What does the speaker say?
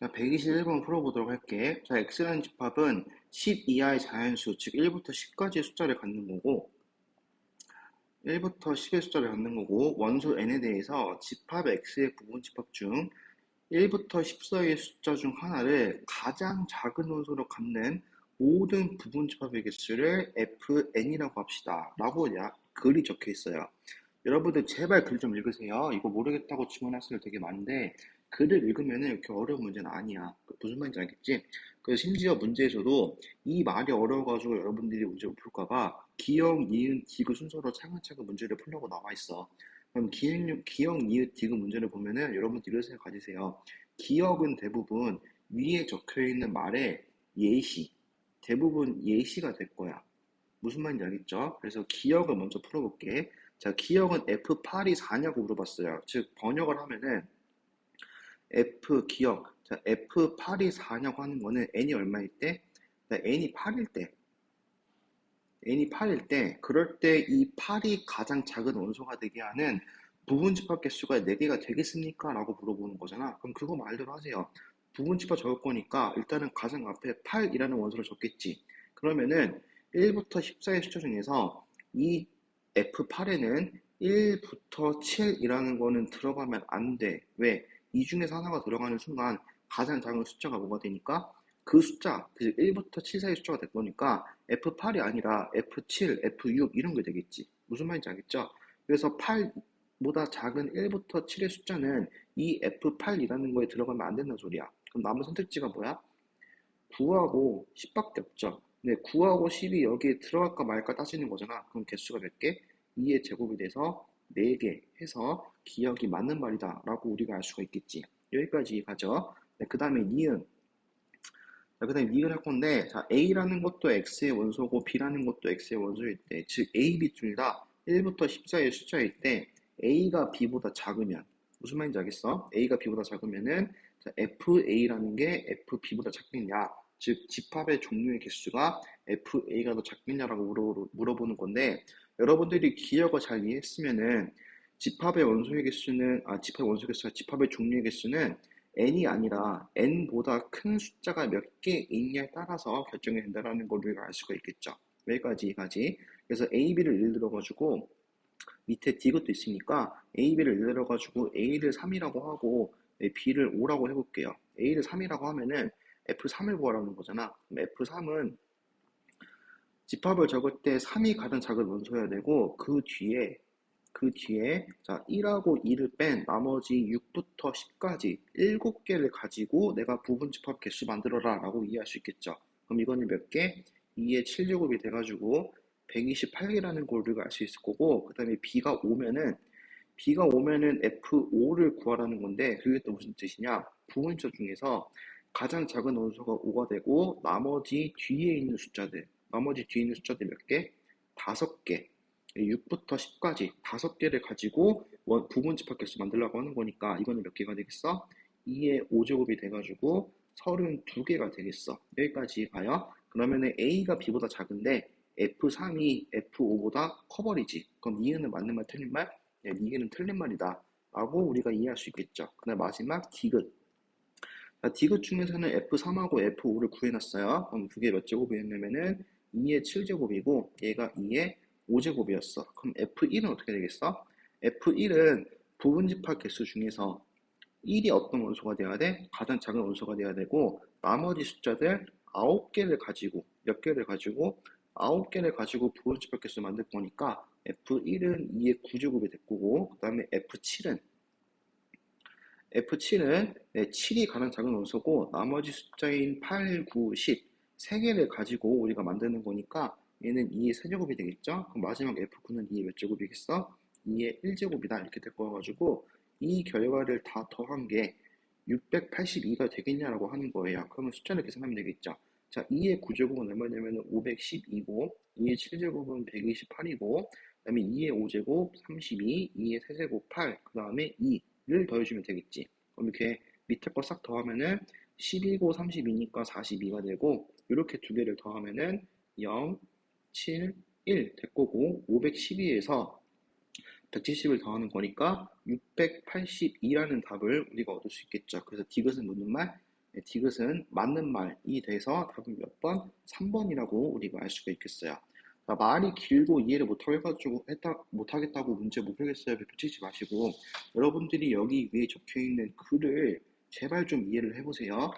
자, 121번 풀어보도록 할게. 자, x라는 집합은 10 이하의 자연수, 즉 1부터 10까지의 숫자를 갖는 거고, 1부터 10의 숫자를 갖는 거고, 원소 n에 대해서 집합 x의 부분 집합 중 1부터 10 사이의 숫자 중 하나를 가장 작은 원소로 갖는 모든 부분 집합의 개수를 fn이라고 합시다. 라고 글이 적혀 있어요. 여러분들 제발 글 좀 읽으세요. 이거 모르겠다고 질문하시는 분 되게 많은데 글을 읽으면 이렇게 어려운 문제는 아니야. 무슨 말인지 알겠지? 그래서 심지어 문제에서도 이 말이 어려워가지고 여러분들이 문제 못 풀까봐 기역, 니은, 디귿 순서로 차근차근 문제를 풀려고 나와 있어. 그럼 기역, 니은, 디귿 문제를 보면은 여러분들 이런 생각 가지세요. 기역은 대부분 위에 적혀 있는 말에 예시, 대부분 예시가 될 거야. 무슨 말인지 알겠죠? 그래서 기역을 먼저 풀어볼게. 자, 기역은 F8이 4냐고 물어봤어요. 즉, 번역을 하면은 F 기역. 자, F8이 4냐고 하는 거는 n이 얼마일 때? n이 8일 때. 그럴 때 이 8이 가장 작은 원소가 되게 하는 부분 집합 개수가 4개가 되겠습니까? 라고 물어보는 거잖아. 그럼 그거 말대로 하세요. 부분 집합 적을 거니까 일단은 가장 앞에 8이라는 원소를 적겠지. 그러면은 1부터 14의 숫자 중에서 이 F8에는 1부터 7이라는 거는 들어가면 안 돼. 왜? 이 중에서 하나가 들어가는 순간 가장 작은 숫자가 뭐가 되니까 그 숫자, 그 1부터 7 사이 숫자가 될 거니까 F8이 아니라 F7, F6 이런 게 되겠지. 무슨 말인지 알겠죠? 그래서 8보다 작은 1부터 7의 숫자는 이 F8이라는 거에 들어가면 안 된다는 소리야. 그럼 남은 선택지가 뭐야? 9하고 10밖에 없죠. 근데 9하고 10이 여기에 들어갈까 말까 따지는 거잖아. 그럼 개수가 몇 개? 2의 제곱이 돼서 4개 해서 기억이 맞는 말이다 라고 우리가 알 수가 있겠지. 여기까지 가죠. 네, 그 다음에 니은. 자, 그 다음에 니은 할 건데, 자, A라는 것도 X의 원소고 B라는 것도 X의 원소일 때, 즉 A, B 둘 다 1부터 1 4의 숫자일 때 A가 B보다 작으면 무슨 말인지 알겠어? A가 B보다 작으면은 자, FA라는 게 FB보다 작겠냐? 즉 집합의 종류의 개수가 FA가 더 작겠냐라고 물어보는 건데 여러분들이 기억을 잘 이해했으면은 집합의 원소의 개수는 집합의 원소 개수가 집합의 종류의 개수는 n이 아니라 n보다 큰 숫자가 몇 개 있냐에 따라서 결정이 된다는 걸 우리가 알 수가 있겠죠. 여기까지. 그래서 A, B를 예를 들어가지고 밑에 D것도 있으니까 A, B를 예를 들어가지고 A를 3이라고 하고 B를 5라고 해볼게요. A를 3이라고 하면은 F3을 구하라는 거잖아. 그럼 F3은 집합을 적을 때 3이 가장 작은 원소여야 되고 그 뒤에 자 1하고 2를 뺀 나머지 6부터 10까지 7개를 가지고 내가 부분 집합 개수 만들어라 라고 이해할 수 있겠죠. 그럼 이거는 몇 개? 2의 7제곱이 돼가지고 128개라는 걸 우리가 알 수 있을 거고 그 다음에 B가 오면은 F5를 구하라는 건데 그게 또 무슨 뜻이냐? 부분 숫자 중에서 가장 작은 원소가 5가 되고 나머지 뒤에 있는 숫자들 몇 개? 5개 6부터 10까지 5개를 가지고 부분 집합 개수 만들려고 하는 거니까 이거는 몇 개가 되겠어? 2의 5제곱이 돼가지고 32개가 되겠어. 여기까지 가요. 그러면은 A가 B보다 작은데 F3이 F5보다 커버리지. 그럼 니은은 맞는 말 틀린 말? 네, 니은은 틀린 말이다. 라고 우리가 이해할 수 있겠죠. 그 다음 마지막 디귿. 자, 디귿 중에서는 F3하고 F5를 구해놨어요. 그럼 그게 몇 제곱이었냐면은 2의 7제곱이고 얘가 2의 5제곱이었어. 그럼 F1은 어떻게 되겠어? F1은 부분 집합 개수 중에서 1이 어떤 원소가 돼야 돼? 가장 작은 원소가 돼야 되고 나머지 숫자들 9개를 가지고 몇 개를 가지고 9개를 가지고 부분 집합 개수 만들 거니까 F1은 2의 9제곱이 될 거고 그 다음에 F7은 7이 가장 작은 원소고 나머지 숫자인 8, 9, 10 3개를 가지고 우리가 만드는 거니까 얘는 2의 세제곱이 되겠죠? 그럼 마지막 F9는 2의 몇 제곱이겠어? 2의 1제곱이다 이렇게 될 거여가지고 이 결과를 다 더한 게 682가 되겠냐라고 하는 거예요. 그러면 숫자를 계산하면 되겠죠. 자, 2의 9제곱은 얼마냐면 512고 2의 7제곱은 128이고 그 다음에 2의 5제곱 32, 2의 세제곱 8, 그 다음에 2를 더해주면 되겠지. 그럼 이렇게 밑에 거 싹 더하면은 12고 32니까 42가 되고 이렇게 두 개를 더하면은 0, 7, 1 될 거고 512에서 170을 더하는 거니까 682라는 답을 우리가 얻을 수 있겠죠. 그래서 디귿은 묻는 말 네, 디귿은 맞는 말이 돼서 답은 몇 번? 3번이라고 우리가 알 수가 있겠어요. 자, 말이 길고 이해를 못하겠다고 문제 못 풀겠어요. 붙이지 마시고 여러분들이 여기 위에 적혀 있는 글을 제발 좀 이해를 해보세요.